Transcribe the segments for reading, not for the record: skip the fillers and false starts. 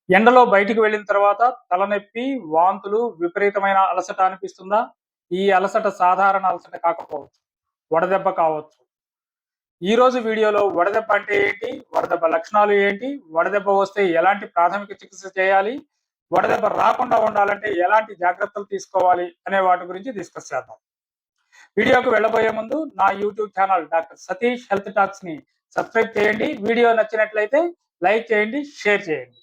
ఎండలో బయటికి వెళ్ళిన తర్వాత తలనొప్పి, వాంతులు, విపరీతమైన అలసట అనిపిస్తుందా? ఈ అలసట సాధారణ అలసట కాకపోవచ్చు. వడదెబ్బ కావచ్చు. ఈరోజు వీడియోలో వడదెబ్బ అంటే ఏంటి? వడదెబ్బ లక్షణాలు ఏంటి? వడదెబ్బ వస్తే ఎలాంటి ప్రాథమిక చికిత్స చేయాలి? వడదెబ్బ రాకుండా ఉండాలంటే ఎలాంటి జాగ్రత్తలు తీసుకోవాలి? అనే వాటి గురించి డిస్కస్ చేద్దాం. వీడియోకి వెళ్ళబోయే ముందు నా YouTube channel doctor Satish health టాక్స్‌ని సబ్స్క్రైబ్ చేయండి. వీడియో నచ్చినట్లయితే లైక్ చేయండి, షేర్ చేయండి.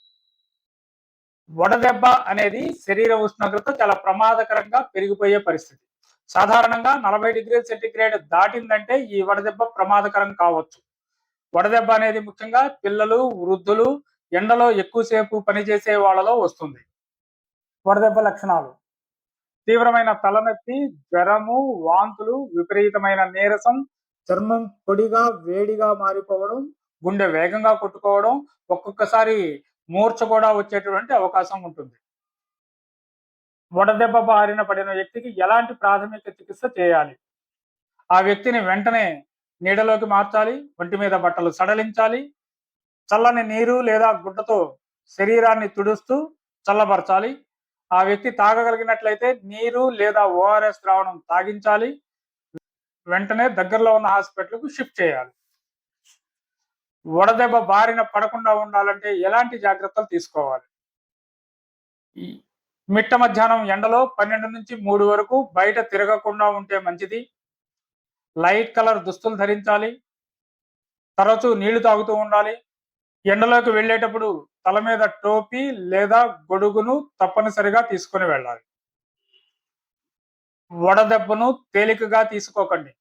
వడదెబ్బ అనేది శరీర ఉష్ణోగ్రత చాలా ప్రమాదకరంగా పెరిగిపోయే పరిస్థితి. సాధారణంగా 40 ° C దాటిందంటే ఈ వడదెబ్బ ప్రమాదకరం కావచ్చు. వడదెబ్బ అనేది ముఖ్యంగా పిల్లలు, వృద్ధులు, ఎండలో ఎక్కువసేపు పనిచేసే వాళ్ళలో వస్తుంది. వడదెబ్బ లక్షణాలు: తీవ్రమైన తలనొప్పి, జ్వరము, వాంతులు, విపరీతమైన నీరసం, చర్మం పొడిగా వేడిగా మారిపోవడం, గుండె వేగంగా కొట్టుకోవడం, ఒక్కొక్కసారి మూర్ఛ కూడా వచ్చేటువంటి అవకాశం ఉంటుంది. వడదెబ్బ బారిన పడిన వ్యక్తికి ఎలాంటి ప్రాథమిక చికిత్స చేయాలి? ఆ వ్యక్తిని వెంటనే నీడలోకి మార్చాలి, ఒంటి మీద బట్టలు సడలించాలి, చల్లని నీరు లేదా గుడ్డతో శరీరాన్ని తుడుస్తూ చల్లబరచాలి. ఆ వ్యక్తి తాగగలిగినట్లయితే నీరు లేదా ఓఆర్ఎస్ ద్రావణం తాగించాలి. వెంటనే దగ్గరలో ఉన్న హాస్పిటల్‌కు షిఫ్ట్ చేయాలి. వడదెబ్బ బారిన పడకుండా ఉండాలంటే ఎలాంటి జాగ్రత్తలు తీసుకోవాలి? ఈ మిట్ట మధ్యాహ్నం ఎండలో 12-3 వరకు బయట తిరగకుండా ఉంటే మంచిది. లైట్ కలర్ దుస్తులు ధరించాలి. తరచూ నీళ్లు తాగుతూ ఉండాలి. ఎండలోకి వెళ్ళేటప్పుడు తల మీద టోపీ లేదా గొడుగును తప్పనిసరిగా తీసుకొని వెళ్ళాలి. వడదెబ్బను తేలికగా తీసుకోకండి.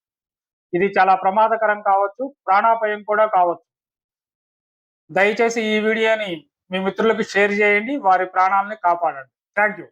ఇది చాలా ప్రమాదకరం కావచ్చు, ప్రాణాపాయం కూడా కావచ్చు. దయచేసి ఈ వీడియోని మీ మిత్రులకు షేర్ చేయండి. వారి ప్రాణాలను కాపాడండి. Thank you.